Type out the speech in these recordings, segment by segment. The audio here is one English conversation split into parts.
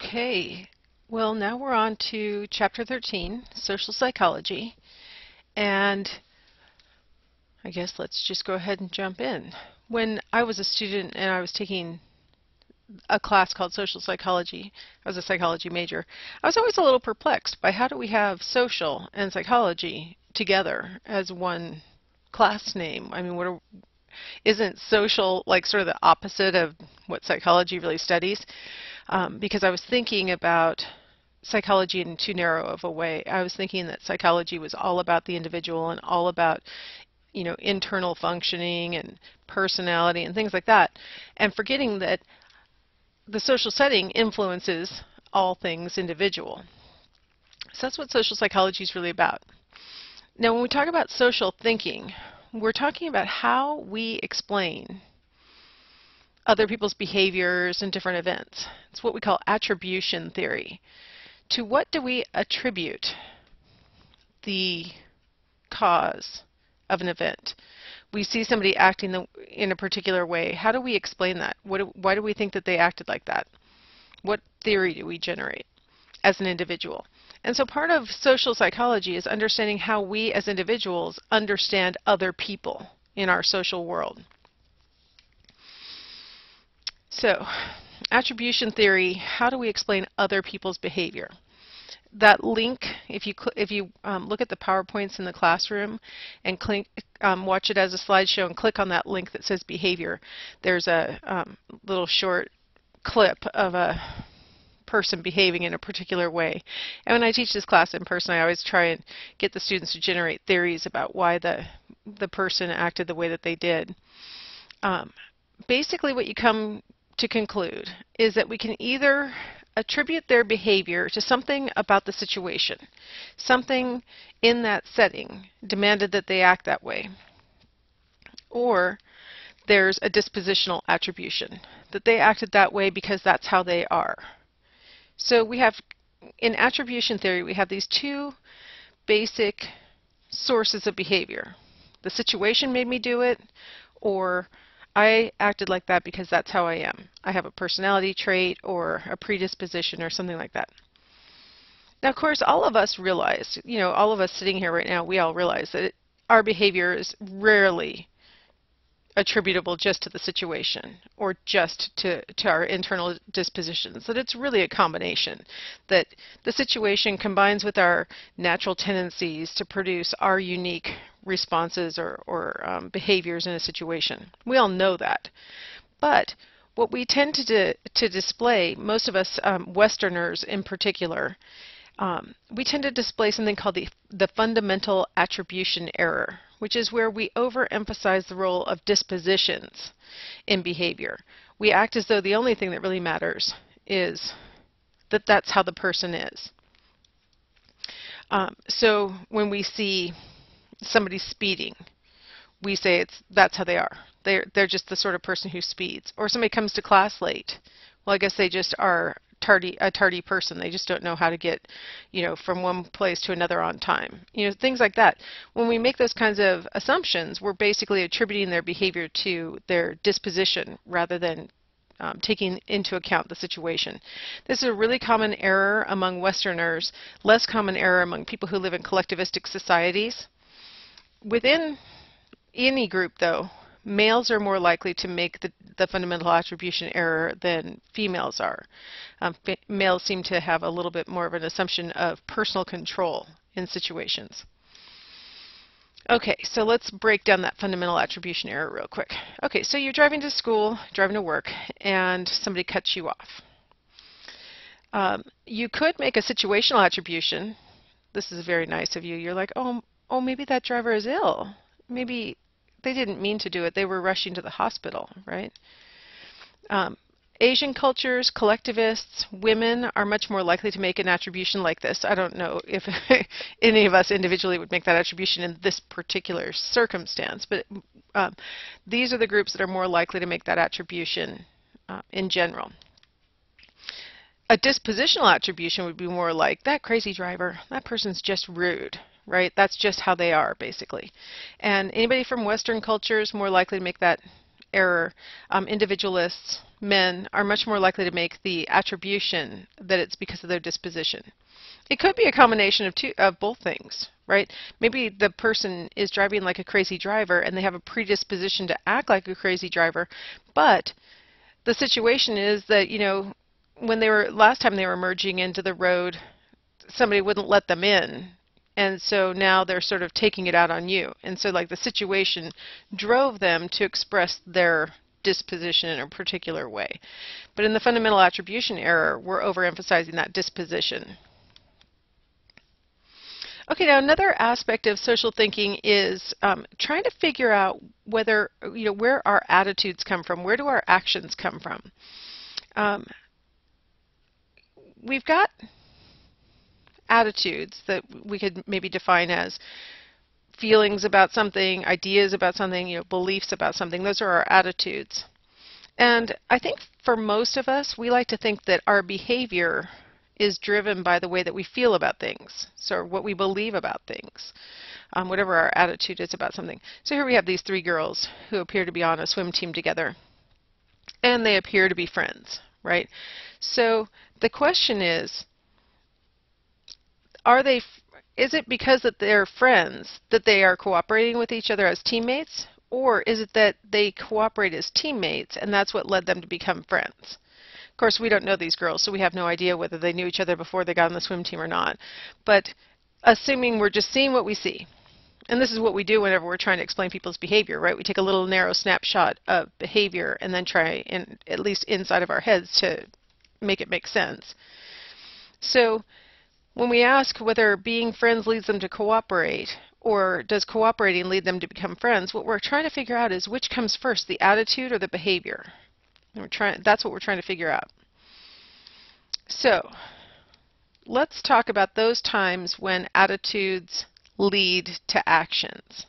Okay, well now we're on to Chapter 13, Social Psychology, and I guess let's just go ahead and jump in. When I was a student and I was taking a class called Social Psychology, I was a psychology major, I was always a little perplexed by how do we have social and psychology together as one class name. I mean, isn't social like sort of the opposite of what psychology really studies? Because I was thinking about psychology in too narrow of a way. I was thinking that psychology was all about the individual and all about, internal functioning and personality and things like that, and forgetting that the social setting influences all things individual. So that's what social psychology is really about. Now, when we talk about social thinking, we're talking about how we explain other people's behaviors and different events. It's what we call attribution theory. To what do we attribute the cause of an event? We see somebody acting in a particular way. How do we explain that? Why do we think that they acted like that? What theory do we generate as an individual? And so part of social psychology is understanding how we as individuals understand other people in our social world. So, attribution theory, how do we explain other people's behavior? That link, if you look at the PowerPoints in the classroom and watch it as a slideshow and click on that link that says behavior, there's a little short clip of a person behaving in a particular way. And when I teach this class in person, I always try and get the students to generate theories about why the person acted the way that they did. Basically what you come to conclude is that we can either attribute their behavior to something about the situation. Something in that setting demanded that they act that way. Or there's a dispositional attribution, that they acted that way because that's how they are. So we have, in attribution theory, we have these two basic sources of behavior. The situation made me do it, or I acted like that because that's how I am. I have a personality trait or a predisposition or something like that. Now, of course, all of us realize, all of us sitting here right now, we all realize that our behavior is rarely attributable just to the situation or just to our internal dispositions, that it's really a combination, that the situation combines with our natural tendencies to produce our unique responses or behaviors in a situation. We all know that. But what we tend to display, most of us Westerners in particular, we tend to display something called the fundamental attribution error, which is where we overemphasize the role of dispositions in behavior. We act as though the only thing that really matters is that that's how the person is. So when we see somebody speeding, we say that's how they are. They're just the sort of person who speeds. Or somebody comes to class late. Well, I guess they just are a tardy person. They just don't know how to get, from one place to another on time. Things like that. When we make those kinds of assumptions, we're basically attributing their behavior to their disposition rather than taking into account the situation. This is a really common error among Westerners, less common error among people who live in collectivistic societies. Within any group, though, males are more likely to make the fundamental attribution error than females are. Males seem to have a little bit more of an assumption of personal control in situations. Okay, so let's break down that fundamental attribution error real quick. Okay, so you're driving to school, driving to work, and somebody cuts you off. You could make a situational attribution. This is very nice of you. You're like, oh, maybe that driver is ill. Maybe they didn't mean to do it. They were rushing to the hospital, right? Asian cultures, collectivists, women are much more likely to make an attribution like this. I don't know if any of us individually would make that attribution in this particular circumstance, but these are the groups that are more likely to make that attribution in general. A dispositional attribution would be more like, that crazy driver, that person's just rude, right? That's just how they are, basically. And anybody from Western culture is more likely to make that error, individualists, men, are much more likely to make the attribution that it's because of their disposition. It could be a combination of both things, right? Maybe the person is driving like a crazy driver and they have a predisposition to act like a crazy driver, but the situation is that, you know, when last time they were merging into the road, somebody wouldn't let them in. And so now they're sort of taking it out on you. And so like the situation drove them to express their disposition in a particular way. But in the fundamental attribution error, we're overemphasizing that disposition. Okay, now another aspect of social thinking is trying to figure out whether, you know, where our attitudes come from. Where do our actions come from? We've got attitudes that we could maybe define as feelings about something, ideas about something, you know, beliefs about something. Those are our attitudes. And I think for most of us, we like to think that our behavior is driven by the way that we feel about things, so what we believe about things, whatever our attitude is about something. So here we have these three girls who appear to be on a swim team together, and they appear to be friends, right? So the question is it because that they're friends that they are cooperating with each other as teammates, or is it that they cooperate as teammates and that's what led them to become friends? Of course, we don't know these girls, so we have no idea whether they knew each other before they got on the swim team or not. But assuming we're just seeing what we see, and this is what we do whenever we're trying to explain people's behavior, right? We take a little narrow snapshot of behavior and then try, at least inside of our heads, to make it make sense. So when we ask whether being friends leads them to cooperate, or does cooperating lead them to become friends, what we're trying to figure out is which comes first, the attitude or the behavior. And that's what we're trying to figure out. So let's talk about those times when attitudes lead to actions.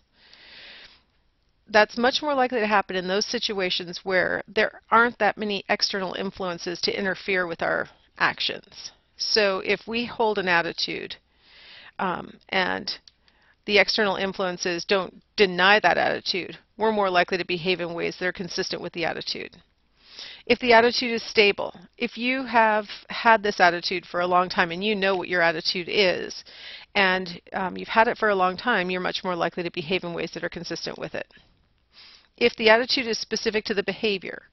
That's much more likely to happen in those situations where there aren't that many external influences to interfere with our actions. So if we hold an attitude and the external influences don't deny that attitude, we're more likely to behave in ways that are consistent with the attitude. If the attitude is stable, if you have had this attitude for a long time and you know what your attitude is, and you've had it for a long time, you're much more likely to behave in ways that are consistent with it. If the attitude is specific to the behavior,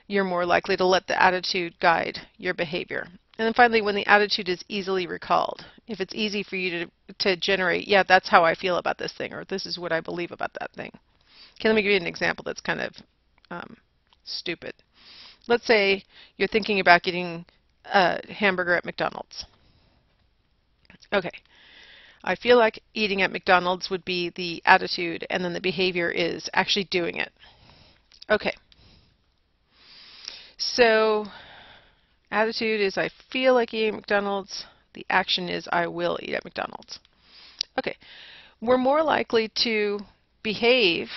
you're more likely to let the attitude guide your behavior. And then finally, when the attitude is easily recalled, if it's easy for you to generate, yeah, that's how I feel about this thing, or this is what I believe about that thing. Okay, let me give you an example that's kind of stupid. Let's say you're thinking about getting a hamburger at McDonald's. Okay, I feel like eating at McDonald's would be the attitude, and then the behavior is actually doing it. Okay, so attitude is I feel like eating at McDonald's. The action is I will eat at McDonald's. Okay, we're more likely to behave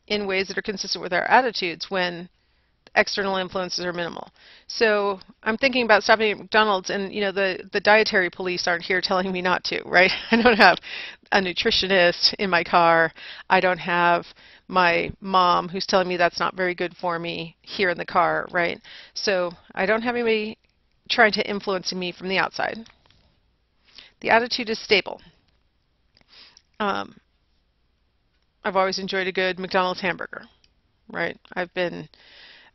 in ways that are consistent with our attitudes when external influences are minimal. So I'm thinking about stopping at McDonald's, and you know, the dietary police aren't here telling me not to, right? I don't have a nutritionist in my car. I don't have my mom who's telling me that's not very good for me here in the car, right? So I don't have anybody trying to influence me from the outside. The attitude is stable. I've always enjoyed a good McDonald's hamburger, right? I've been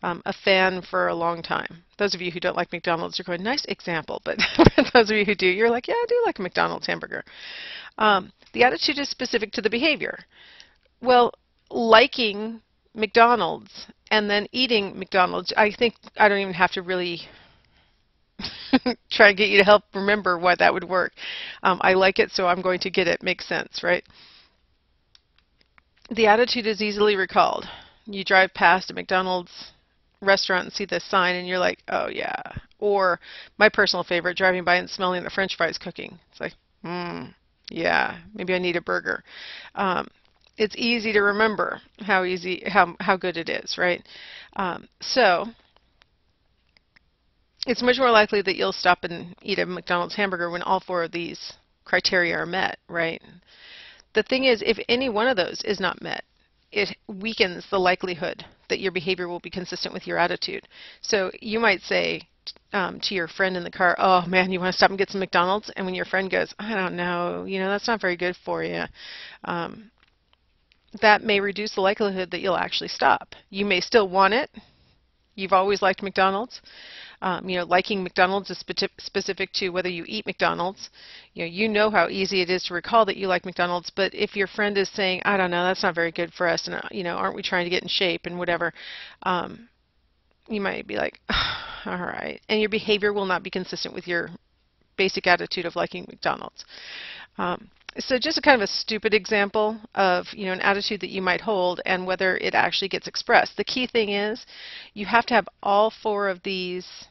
a fan for a long time. Those of you who don't like McDonald's are going, nice example, but for those of you who do, you're like, yeah, I do like a McDonald's hamburger. The attitude is specific to the behavior. Well, liking McDonald's and then eating McDonald's, I think I don't even have to really try and get you to help remember why that would work. I like it, so I'm going to get it. Makes sense, right? The attitude is easily recalled. You drive past a McDonald's restaurant and see this sign and you're like, oh yeah. Or my personal favorite, driving by and smelling the French fries cooking. It's like, yeah, maybe I need a burger. It's easy to remember how good it is, right? So it's much more likely that you'll stop and eat a McDonald's hamburger when all four of these criteria are met, right? The thing is, if any one of those is not met, it weakens the likelihood that your behavior will be consistent with your attitude. So you might say to your friend in the car, "Oh man, you want to stop and get some McDonald's?" And when your friend goes, "I don't know, that's not very good for you," that may reduce the likelihood that you'll actually stop. You may still want it. You've always liked McDonald's. Liking McDonald's is specific to whether you eat McDonald's. You know how easy it is to recall that you like McDonald's, but if your friend is saying, "I don't know, that's not very good for us, and aren't we trying to get in shape and whatever," you might be like, "All right," and your behavior will not be consistent with your basic attitude of liking McDonald's. So just a kind of a stupid example of an attitude that you might hold and whether it actually gets expressed. The key thing is you have to have all four of these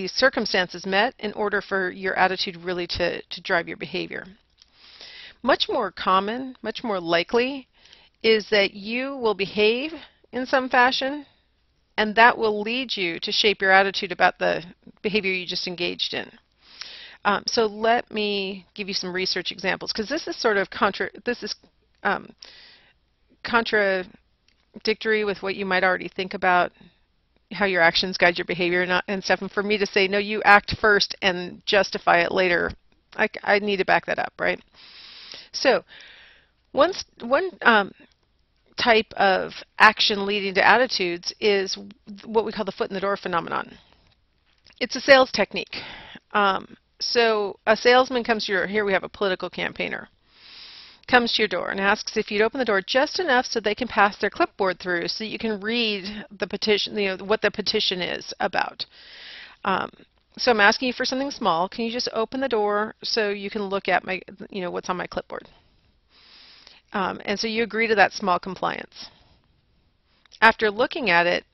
circumstances met in order for your attitude really to drive your behavior. Much more common, much more likely, is that you will behave in some fashion, and that will lead you to shape your attitude about the behavior you just engaged in. So let me give you some research examples, because this is sort of contradictory with what you might already think about how your actions guide your behavior and stuff. And for me to say, no, you act first and justify it later, I need to back that up, right? So one type of action leading to attitudes is what we call the foot in the door phenomenon. It's a sales technique. So a salesman comes to your door. Here we have a political campaigner. Comes to your door and asks if you'd open the door just enough so they can pass their clipboard through so you can read the petition, what the petition is about. So I'm asking you for something small. Can you just open the door so you can look at my, what's on my clipboard? And so you agree to that small compliance. After looking at it,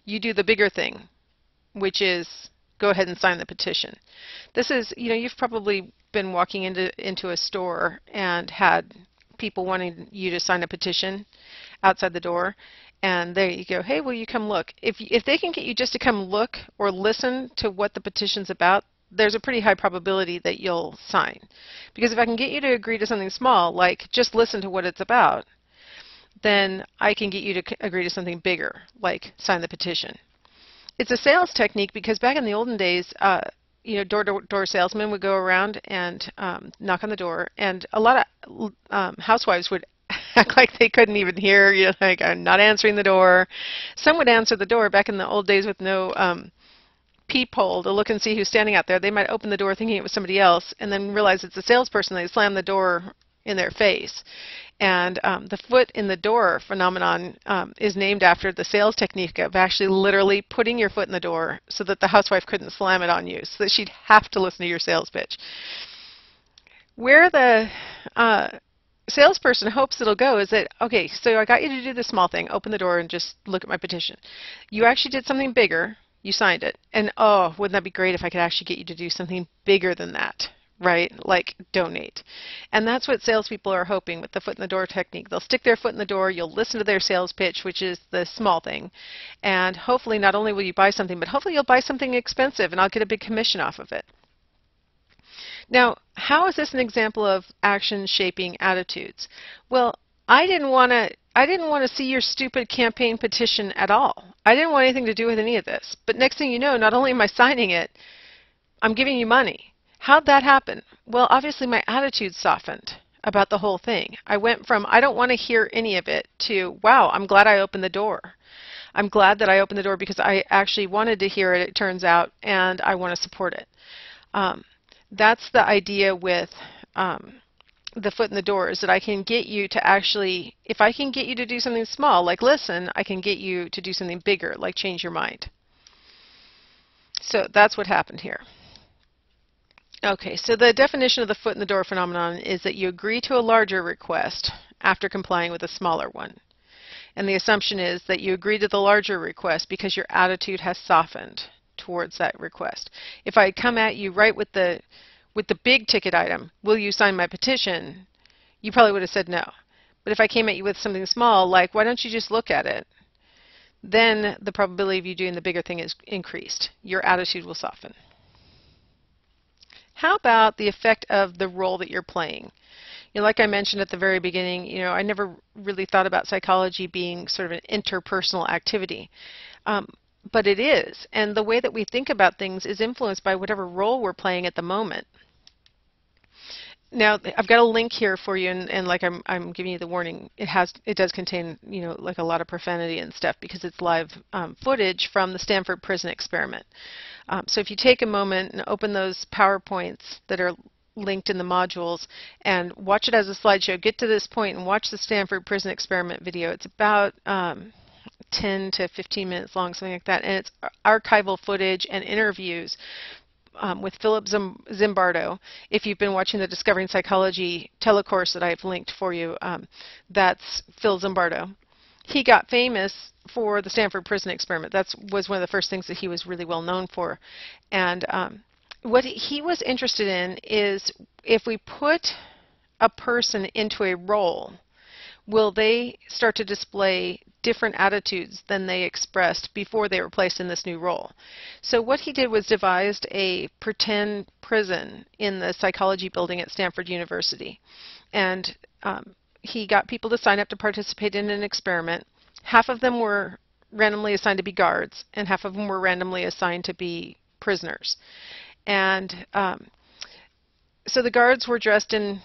you do the bigger thing, which is go ahead and sign the petition. This is, you've probably been walking into a store and had people wanting you to sign a petition outside the door, and there you go, "Hey, will you come look?" If they can get you just to come look or listen to what the petition's about, there's a pretty high probability that you'll sign. Because if I can get you to agree to something small, like just listen to what it's about, then I can get you to agree to something bigger, like sign the petition. It's a sales technique because back in the olden days, door-to-door salesmen would go around and knock on the door, and a lot of housewives would act like they couldn't even hear, like, "I'm not answering the door." Some would answer the door back in the old days with no peephole to look and see who's standing out there. They might open the door thinking it was somebody else and then realize it's a salesperson. They slam the door in their face. And the foot in the door phenomenon is named after the sales technique of actually literally putting your foot in the door so that the housewife couldn't slam it on you, so that she'd have to listen to your sales pitch. Where the salesperson hopes it'll go is that, okay, so I got you to do this small thing, open the door and just look at my petition. You actually did something bigger, you signed it, and oh, wouldn't that be great if I could actually get you to do something bigger than that? Right? Like donate. And that's what salespeople are hoping with the foot in the door technique. They'll stick their foot in the door, you'll listen to their sales pitch, which is the small thing, and hopefully not only will you buy something, but hopefully you'll buy something expensive and I'll get a big commission off of it. Now, how is this an example of action shaping attitudes? Well, I didn't want to see your stupid campaign petition at all. I didn't want anything to do with any of this. But next thing you know, not only am I signing it, I'm giving you money. How'd that happen? Well, obviously my attitude softened about the whole thing. I went from, I don't want to hear any of it, to, wow, I'm glad I opened the door. I'm glad that I opened the door because I actually wanted to hear it, it turns out, and I want to support it. That's the idea with the foot in the door, is that I can get you to actually, if I can get you to do something small, like listen, I can get you to do something bigger, like change your mind. So that's what happened here. Okay, so the definition of the foot in the door phenomenon is that you agree to a larger request after complying with a smaller one. And the assumption is that you agree to the larger request because your attitude has softened towards that request. If I come at you right with the big ticket item, will you sign my petition? You probably would have said no. But if I came at you with something small, like why don't you just look at it, then the probability of you doing the bigger thing is increased. Your attitude will soften. How about the effect of the role that you're playing? like I mentioned at the very beginning, I never really thought about psychology being sort of an interpersonal activity. But it is, and the way that we think about things is influenced by whatever role we're playing at the moment. Now, I've got a link here for you, and like I'm giving you the warning, it does contain, like a lot of profanity and stuff because it's live footage from the Stanford prison experiment. So if you take a moment and open those PowerPoints that are linked in the modules and watch it as a slideshow, get to this point and watch the Stanford prison experiment video. It's about 10 to 15 minutes long, something like that, and it's archival footage and interviews with Philip Zimbardo. If you've been watching the Discovering Psychology telecourse that I've linked for you, that's Phil Zimbardo. He got famous for the Stanford prison experiment. That was one of the first things that he was really well known for. And what he was interested in is if we put a person into a role, will they start to display different attitudes than they expressed before they were placed in this new role? So what he did was devised a pretend prison in the psychology building at Stanford University. And he got people to sign up to participate in an experiment. Half of them were randomly assigned to be guards, and half of them were randomly assigned to be prisoners. And so the guards were dressed in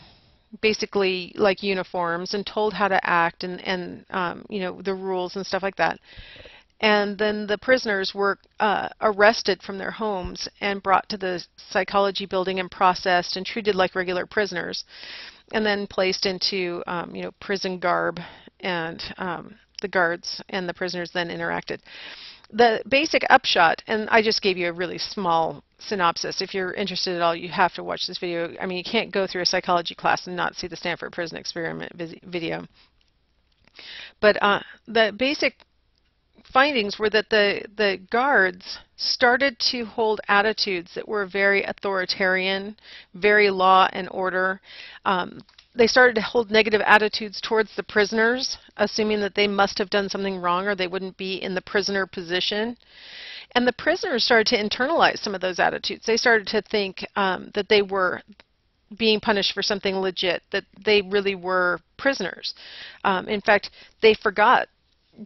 basically like uniforms and told how to act and the rules and stuff like that. And then the prisoners were arrested from their homes and brought to the psychology building and processed and treated like regular prisoners, and then placed into prison garb, and the guards and the prisoners then interacted. The basic upshot, and I just gave you a really small synopsis. If you're interested at all, you have to watch this video. I mean, you can't go through a psychology class and not see the Stanford prison experiment video. But the basic findings were that the guards started to hold attitudes that were very authoritarian, very law and order. They started to hold negative attitudes towards the prisoners, assuming that they must have done something wrong or they wouldn't be in the prisoner position. And the prisoners started to internalize some of those attitudes. They started to think that they were being punished for something legit, that they really were prisoners. In fact, they forgot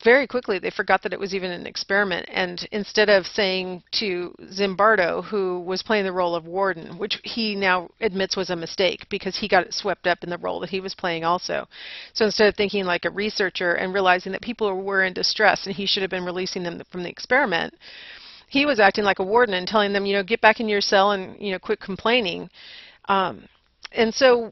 very quickly, they forgot that it was even an experiment, and instead of saying to Zimbardo, who was playing the role of warden, which he now admits was a mistake because he got it swept up in the role that he was playing also. So instead of thinking like a researcher and realizing that people were in distress and he should have been releasing them from the experiment, he was acting like a warden and telling them, get back in your cell and, quit complaining. And so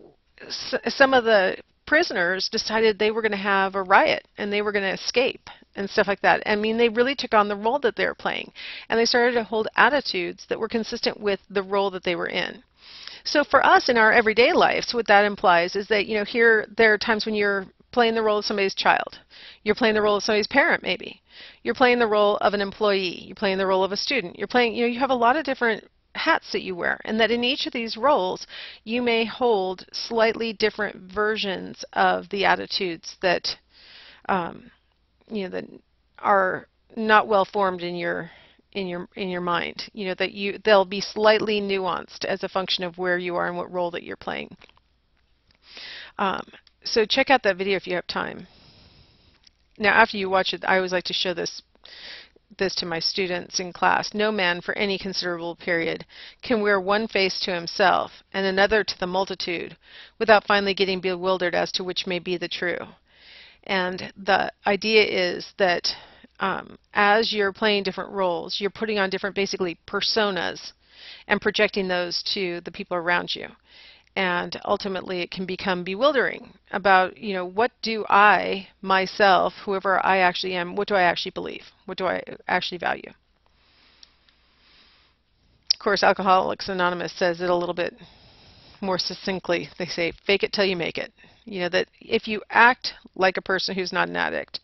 some of the prisoners decided they were going to have a riot and they were going to escape and stuff like that. I mean, they really took on the role that they were playing, and they started to hold attitudes that were consistent with the role that they were in. So for us in our everyday lives, what that implies is that, there are times when you're playing the role of somebody's child. You're playing the role of somebody's parent, maybe. You're playing the role of an employee. You're playing the role of a student. You're playing, you have a lot of different hats that you wear, and that in each of these roles you may hold slightly different versions of the attitudes that that are not well formed in your mind. They'll be slightly nuanced as a function of where you are and what role that you're playing. So check out that video if you have time. Now, after you watch it, I always like to show this to my students in class. No man for any considerable period can wear one face to himself and another to the multitude without finally getting bewildered as to which may be the true. And the idea is that as you're playing different roles, you're putting on different, basically, personas and projecting those to the people around you. And ultimately it can become bewildering about, what do I, myself, whoever I actually am, what do I actually believe? What do I actually value? Of course, Alcoholics Anonymous says it a little bit more succinctly. They say, fake it till you make it. That if you act like a person who's not an addict,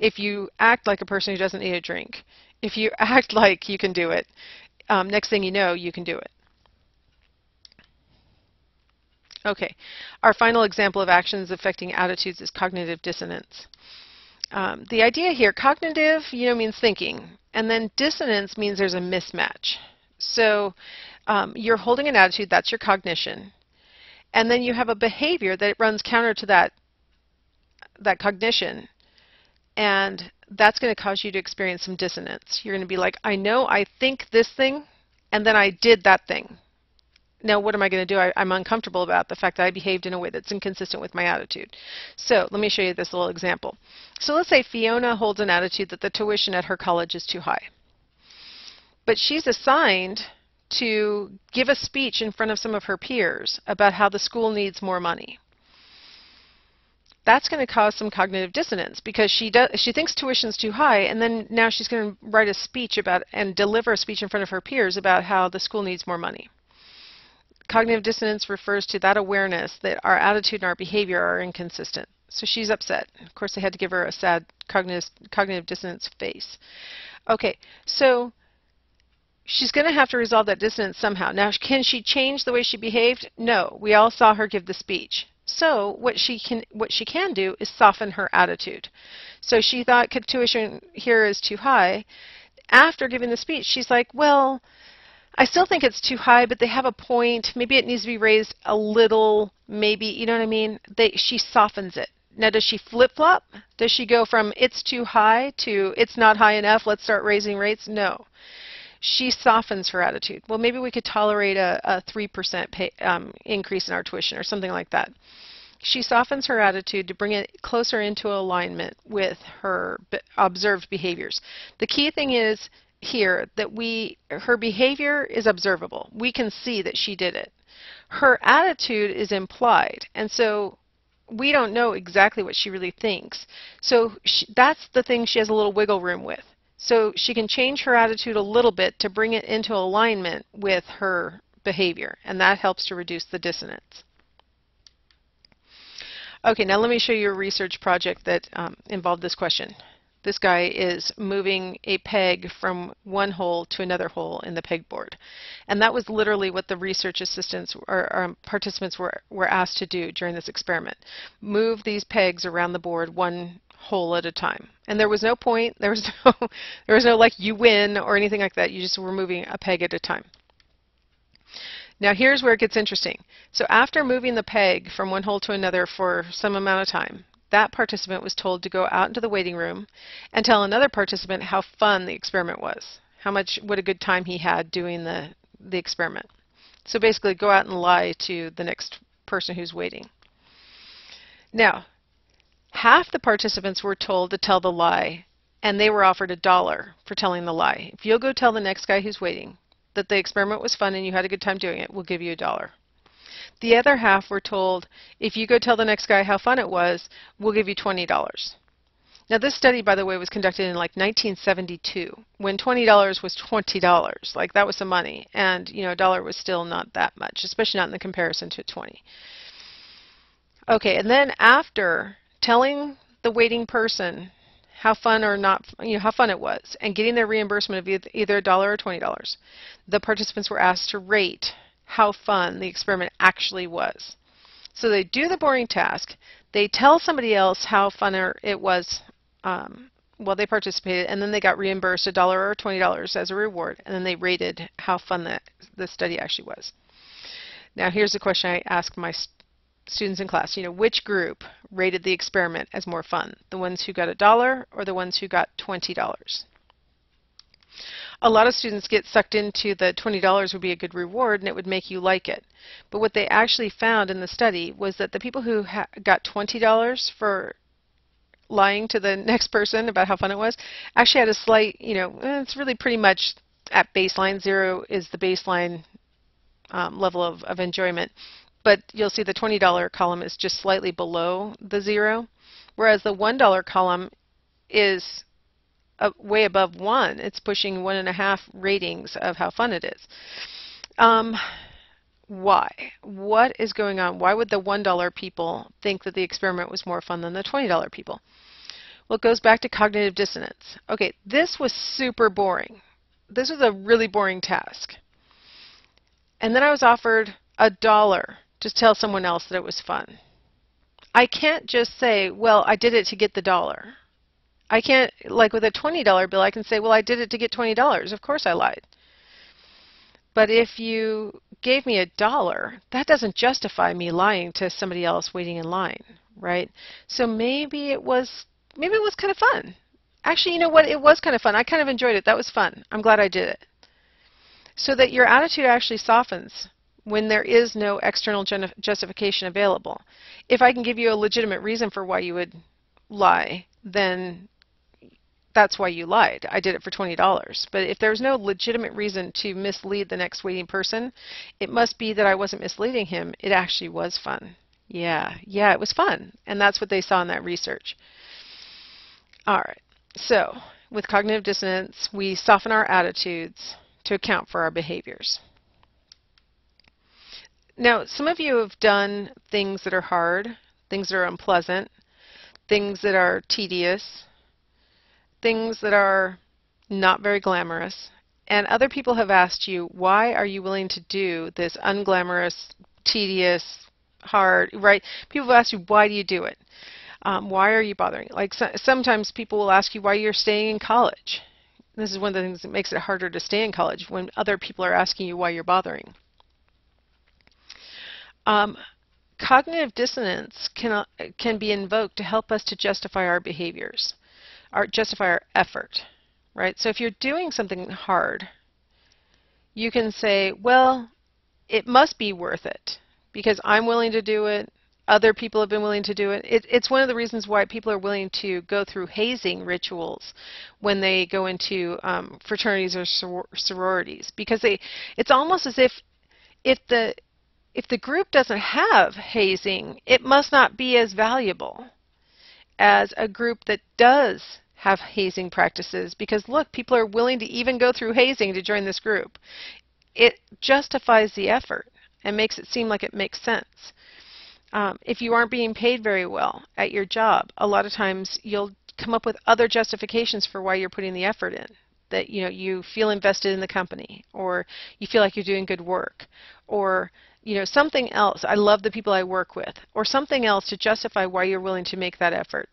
if you act like a person who doesn't need a drink, if you act like you can do it, next thing you know, you can do it. Okay, our final example of actions affecting attitudes is cognitive dissonance. The idea here, cognitive, means thinking, and then dissonance means there's a mismatch. So you're holding an attitude, that's your cognition, and then you have a behavior that runs counter to that cognition, and that's going to cause you to experience some dissonance. You're going to be like, I know I think this thing, and then I did that thing. Now what am I going to do? I'm uncomfortable about the fact that I behaved in a way that's inconsistent with my attitude. So let me show you this little example. So let's say Fiona holds an attitude that the tuition at her college is too high. But she's assigned to give a speech in front of some of her peers about how the school needs more money. That's going to cause some cognitive dissonance because she thinks tuition's too high, and then now she's going to write a speech about and deliver a speech in front of her peers about how the school needs more money. Cognitive dissonance refers to that awareness that our attitude and our behavior are inconsistent. So she's upset. Of course, they had to give her a sad cognitive dissonance face. Okay, so she's going to have to resolve that dissonance somehow. Now, can she change the way she behaved? No. We all saw her give the speech. So what she can do is soften her attitude. So she thought tuition here is too high. After giving the speech, she's like, well, I still think it's too high, but they have a point. Maybe it needs to be raised a little, maybe, you know what I mean? She softens it. Now, does she flip-flop? Does she go from it's too high to it's not high enough, let's start raising rates? No. She softens her attitude. Well, maybe we could tolerate a 3% increase in our tuition or something like that. She softens her attitude to bring it closer into alignment with her observed behaviors. The key thing is here that her behavior is observable. We can see that she did it. Her attitude is implied, and so we don't know exactly what she really thinks. So that's the thing she has a little wiggle room with. So she can change her attitude a little bit to bring it into alignment with her behavior, and that helps to reduce the dissonance. Okay, now let me show you a research project that involved this question. This guy is moving a peg from one hole to another hole in the pegboard. And that was literally what the research assistants or participants were asked to do during this experiment. Move these pegs around the board one hole at a time. And there was no point, there was no like you win or anything like that. You just were moving a peg at a time. Now here's where it gets interesting. So after moving the peg from one hole to another for some amount of time, that participant was told to go out into the waiting room and tell another participant how fun the experiment was, what a good time he had doing the experiment. So basically go out and lie to the next person who's waiting. Now, half the participants were told to tell the lie, and they were offered $1 for telling the lie. If you'll go tell the next guy who's waiting that the experiment was fun and you had a good time doing it, we'll give you $1. The other half were told, if you go tell the next guy how fun it was, we'll give you $20. Now this study, by the way, was conducted in like 1972, when $20 was $20. Like that was some money, and you know, $1 was still not that much, especially not in the comparison to 20. Okay, and then after telling the waiting person how fun or not, how fun it was, and getting their reimbursement of either $1 or $20, the participants were asked to rate how fun the experiment actually was. So they do the boring task, they tell somebody else how fun it was while they participated, and then they got reimbursed $1 or $20 as a reward, and then they rated how fun the study actually was. Now here's the question I ask my students in class. Which group rated the experiment as more fun? The ones who got $1 or the ones who got $20? A lot of students get sucked into the $20 would be a good reward and it would make you like it. But what they actually found in the study was that the people who got $20 for lying to the next person about how fun it was actually had a slight, it's really pretty much at baseline. 0 is the baseline level of enjoyment. But you'll see the $20 column is just slightly below the 0, whereas the $1 column is way above 1. It's pushing 1.5 ratings of how fun it is. Why? What is going on? Why would the $1 people think that the experiment was more fun than the $20 people? Well, it goes back to cognitive dissonance. Okay, this was super boring. This was a really boring task. And then I was offered $1 to tell someone else that it was fun. I can't just say, well, I did it to get the $1. I can't, like with a $20 bill, I can say, well, I did it to get $20. Of course I lied. But if you gave me $1, that doesn't justify me lying to somebody else waiting in line, right? So maybe it was kind of fun. Actually, you know what? It was kind of fun. I kind of enjoyed it. That was fun. I'm glad I did it. So that your attitude actually softens when there is no external justification available. If I can give you a legitimate reason for why you would lie, then that's why you lied. I did it for $20. But if there's no legitimate reason to mislead the next waiting person, it must be that I wasn't misleading him. It actually was fun. Yeah, it was fun. And that's what they saw in that research. All right. So with cognitive dissonance, we soften our attitudes to account for our behaviors. Now, some of you have done things that are hard, things that are unpleasant, things that are tedious, things that are not very glamorous, and other people have asked you, why are you willing to do this unglamorous, tedious, hard, right? People have asked you, why do you do it? Why are you bothering? Like sometimes people will ask you why you're staying in college. This is one of the things that makes it harder to stay in college, when other people are asking you why you're bothering. Cognitive dissonance can be invoked to help us to justify our behaviors, or justify our effort, right? So if you're doing something hard, you can say, well, it must be worth it because I'm willing to do it. Other people have been willing to do it. It's one of the reasons why people are willing to go through hazing rituals when they go into fraternities or sororities, because it's almost as if the group doesn't have hazing, it must not be as valuable as a group that does have hazing practices, because look, people are willing to even go through hazing to join this group. It justifies the effort and makes it seem like it makes sense. If you aren't being paid very well at your job, a lot of times you'll come up with other justifications for why you're putting the effort in. That you feel invested in the company, or you feel like you're doing good work, or something else. I love the people I work with, or something else to justify why you're willing to make that effort.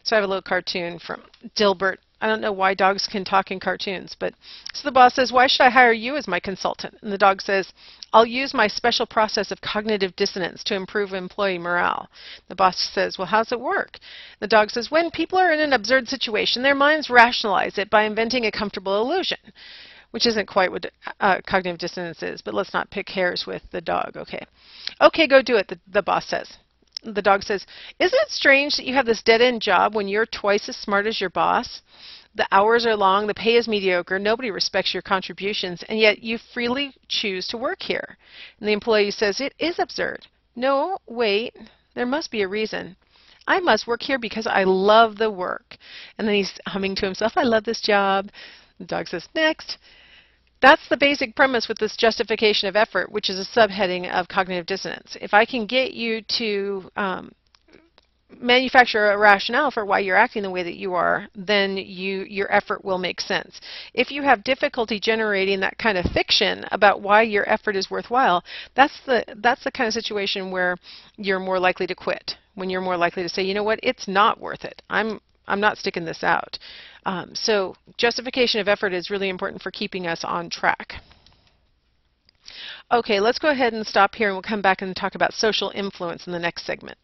So I have a little cartoon from Dilbert. I don't know why dogs can talk in cartoons, but so the boss says, why should I hire you as my consultant? And the dog says, I'll use my special process of cognitive dissonance to improve employee morale. The boss says, well, how's it work? The dog says, when people are in an absurd situation, their minds rationalize it by inventing a comfortable illusion, which isn't quite what cognitive dissonance is, but let's not pick hairs with the dog, okay? Okay, go do it, the boss says. The dog says, isn't it strange that you have this dead-end job when you're twice as smart as your boss? The hours are long, the pay is mediocre, nobody respects your contributions, and yet you freely choose to work here. And the employee says, it is absurd. No, wait, there must be a reason. I must work here because I love the work. And then he's humming to himself, I love this job. The dog says, next. That's the basic premise with this justification of effort, which is a subheading of cognitive dissonance. If I can get you to manufacture a rationale for why you're acting the way that you are, then your effort will make sense. If you have difficulty generating that kind of fiction about why your effort is worthwhile, that's the kind of situation where you're more likely to quit, when you're more likely to say, you know what, it's not worth it. I'm not sticking this out. So justification of effort is really important for keeping us on track. Okay, let's go ahead and stop here, and we'll come back and talk about social influence in the next segment.